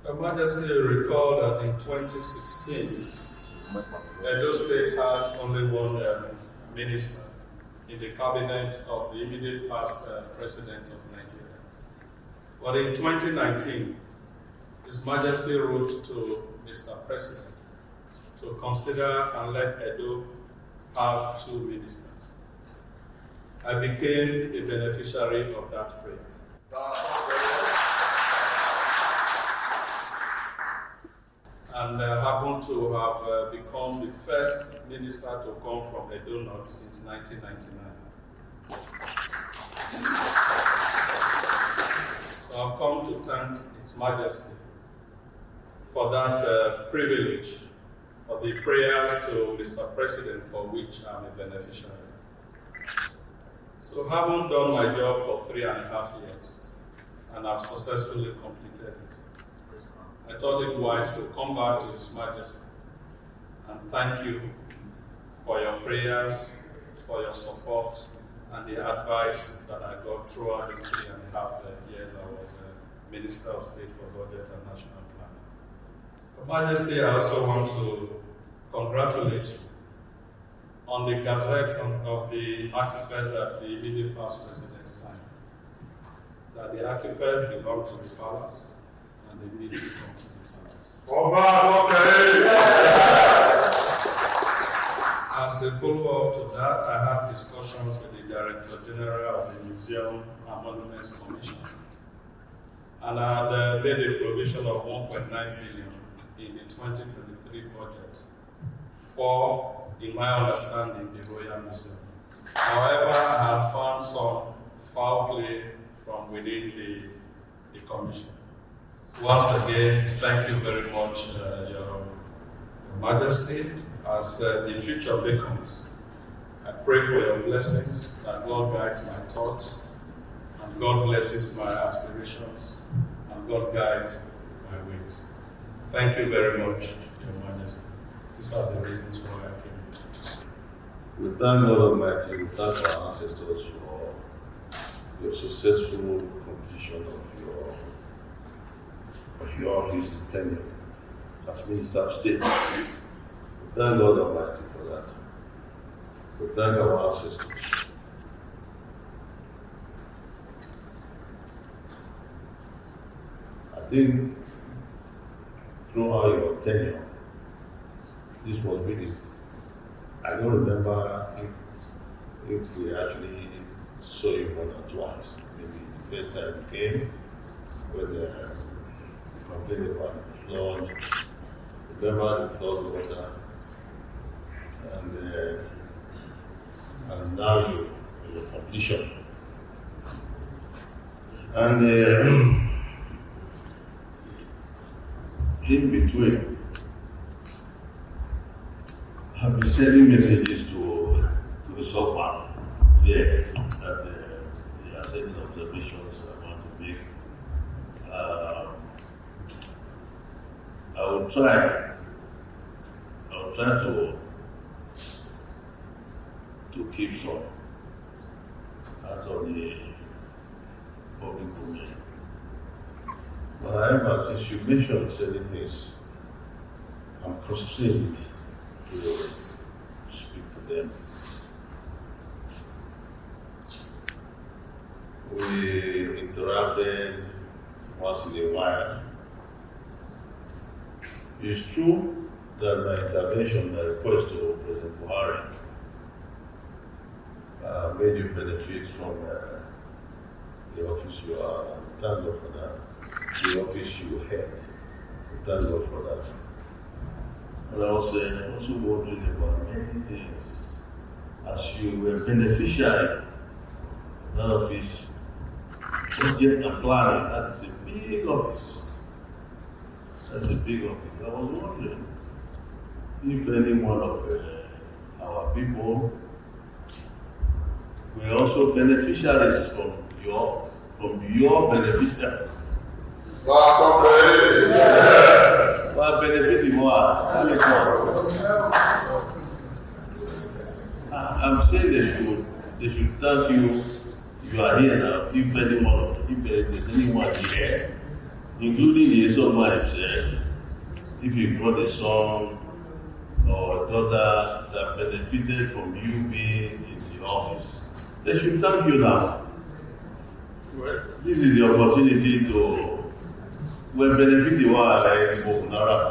Her Majesty recalled that in 2016, Edo State had only one minister in the cabinet of the immediate past president of Nigeria. But in 2019, His Majesty wrote to Mr. President to consider and let Edo have 2 ministers. I became a beneficiary of that prayer. And happened to have become the first minister to come from Edo North since 1999. So I've come to thank His Majesty for that privilege, for the prayers to Mr. President, for which I'm a beneficiary. So having done my job for 3.5 years, and I've successfully completed it, I thought it wise to come back to His Majesty and thank you for your prayers, for your support, and the advice that I got throughout these 3.5 years I was Minister of State for Budget and National Planning. Your Majesty, I also want to congratulate you on the gazette of the artifacts that the immediate past president signed. That the artifacts belong to the palace and they need to come to the palace. As a follow-up to that, I had discussions with the Director General of the Museum and Monuments Commission. And I had made a provision of 1.9 billion in the 2023 budget for, in my understanding, the Royal Museum. However, I had found some foul play from within the commission. Once again, thank you very much, Your Majesty. As the future beckons, I pray for your blessings, that God guides my thoughts, and God blesses my aspirations, and God guides my ways. Thank you very much, Your Majesty. These are the reasons why I came. We thank God Almighty, we thank our ancestors for your successful completion of your office and tenure as Minister of State. We thank God Almighty for that. We thank our ancestors. I think throughout your tenure, this was really, I don't remember if we actually saw you more than twice. Maybe the first time you came, when you complained about the flood, remember the flood water, and now your completion. And in between, I've been sending messages to someone there that there are certain observations I want to make. I will try to keep some out of the public domain. But however, since you mentioned certain things, I'm constrained to speak to them. We interacted once in a while. It's true that my intervention, my request to President Buhari made you benefit from the office you are. Thank God for that. The office you had. Thank God for that. And I was also wondering about many things. As you were beneficiary of that office, budget and planning, that is a big office. That's a big office. I was wondering if any one of our people were also beneficiaries from your beneficiary. Well, benefiting more. I'm saying they should thank you. You are here now. If there's anyone here including the son wives. If you got a son or a daughter that benefited from you being in the office, they should thank you now. This is the opportunity to benefit the world like Bokunara.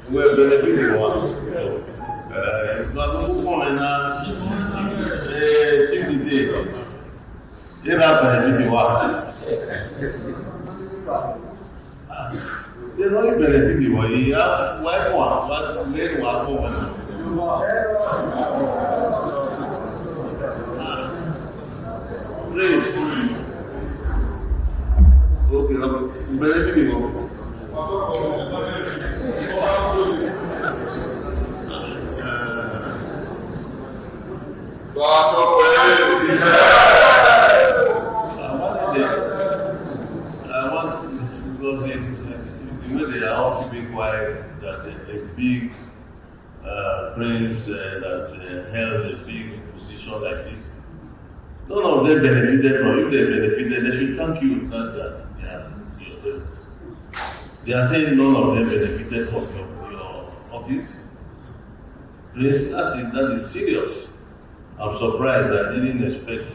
Benefit the world. But who come and they not benefit the world. They don't benefit the world. You have why one, but then one come. Praise. Okay, benefit the world. A big prince that held a big position like this. None of them benefited from you. They benefited. They should thank you that your presence. They are saying none of them benefited from your office. Prince, that is serious. I'm surprised. I didn't expect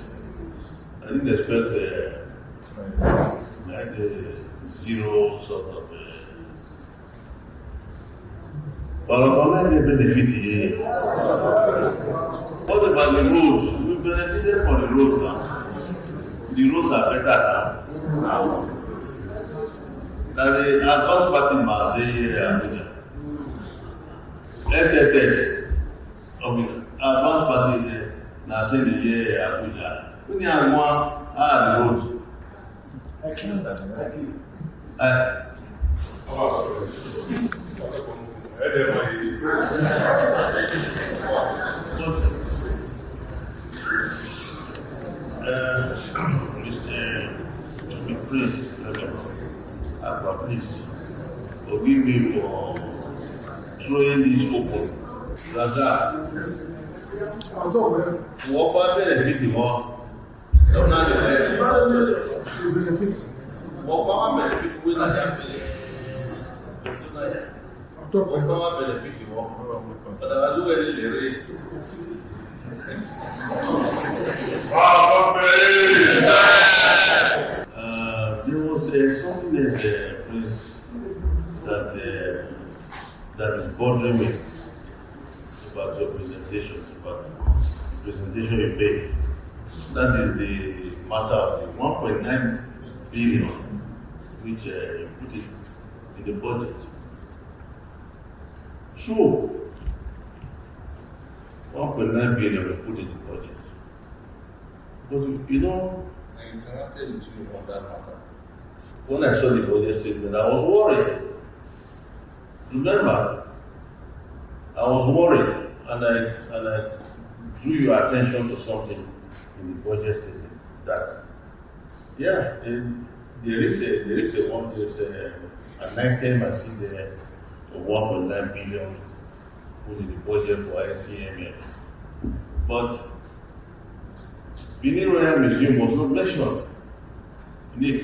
like zero sort of. But how many benefit here? What about the roads? We benefited from the roads now. The roads are better now. That the advanced party in Marseille, SSS officer, advanced party now say the year Abuja. We have one the roads. I can't. Mr. Prince, Agba, please forgive me for throwing this open. Raza, what about benefit more? Don't not the benefits. What about benefit with that? What about benefit more? But I was doing the rate. There was something that is bothering me about your presentation, about the presentation you made. That is the matter of the 1.9 billion which you put it in the budget. True. 1.9 billion we put in the budget. But you know, I interacted with you on that matter. When I saw the budget statement, I was worried. Remember, I was worried and I drew your attention to something in the budget statement that there is an item I see there of 1.9 billion put in the budget for ICMF. But Benin Royal Museum was not mentioned in it.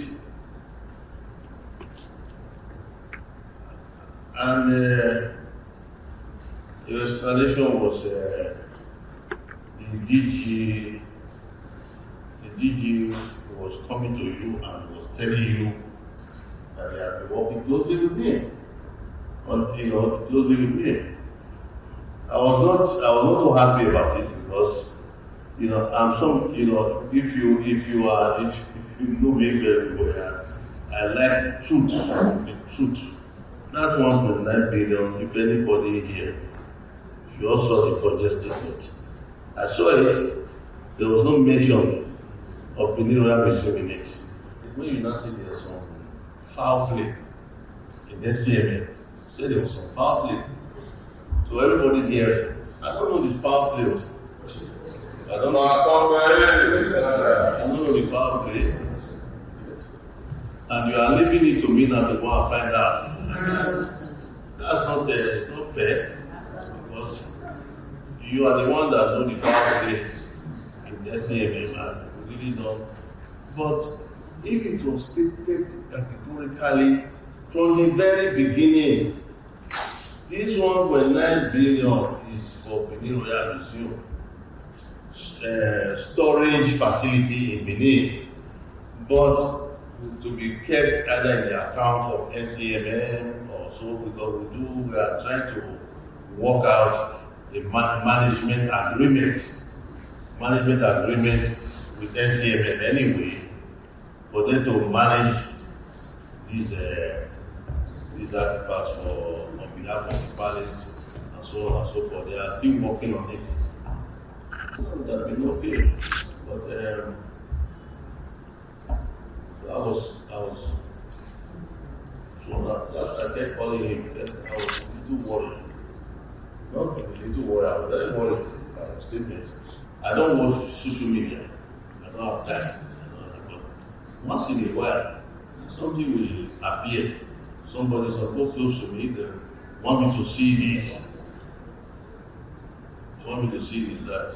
And your explanation was the DG was coming to you and was telling you that they have been working closely with me. Closely with me. I was not so happy about it because I'm some if you know me very well, I like the truth. That 1.9 billion, if anybody here, if you all saw the budget statement, I saw it, there was no mention of Benin Royal Museum in it. When you now see there's some foul play in SCMA, say there was some foul play. So everybody's here. I don't know the foul play. I don't know the foul play. And you are leaving it to me now to go and find out. That's not fair, because you are the one that know the foul play in the SCMA, man. You really don't. But if it was stated categorically from the very beginning, this 1.9 billion is for Benin Royal Museum storage facility in Benin, but to be kept either in the account of NCMM or so, because we are trying to work out a management agreement with NCMM anyway, for them to manage these artifacts on behalf of the palace and so on and so forth. They are still working on it. That been okay, but I was so that's why I kept calling him. I was a little worried. Not a little worried. I was very worried about statements. I don't watch social media. I don't have time. But once in a while, something will appear. Somebody said, "Go close to me. They want me to see this. They want me to see this that."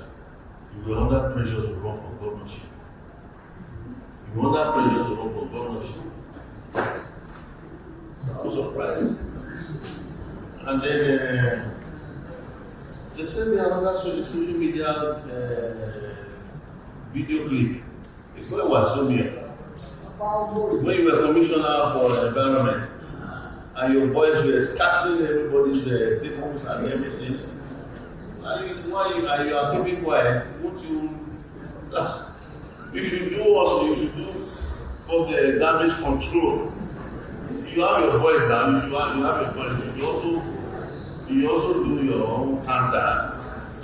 You were under pressure to run for governorship. So I was surprised. And then they sent me another social media video clip. The boy was so near. When you were commissioner for environment, and your boys were scattering everybody's tables and everything. Why you are keeping quiet? Won't you? You should do for the damage control. You have your voice down. You have your voice. You also do your own counter,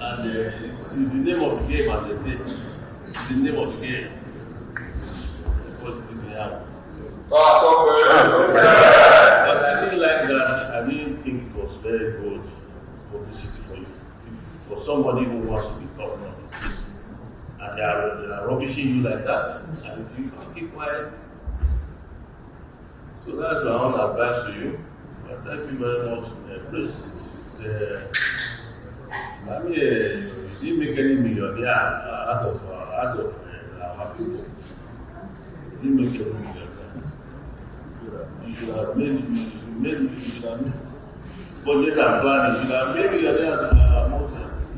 and it's the name of the game, as they say. It's the name of the game. That's what it is in house. But I didn't like that. I didn't think it was very good publicity for you. For somebody who wants to be governor of the state, and they are rubbishing you like that, and you can't keep quiet. So that's my own advice to you. But thank you very much, Prince. I mean, you didn't make any millionaire out of our people. You didn't make any millionaire. You should have made budget and plan. You should have made millionaires and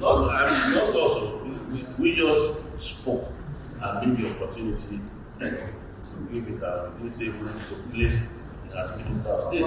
not also. We just spoke and gave the opportunity to give it out. We say we need to place as Minister of State.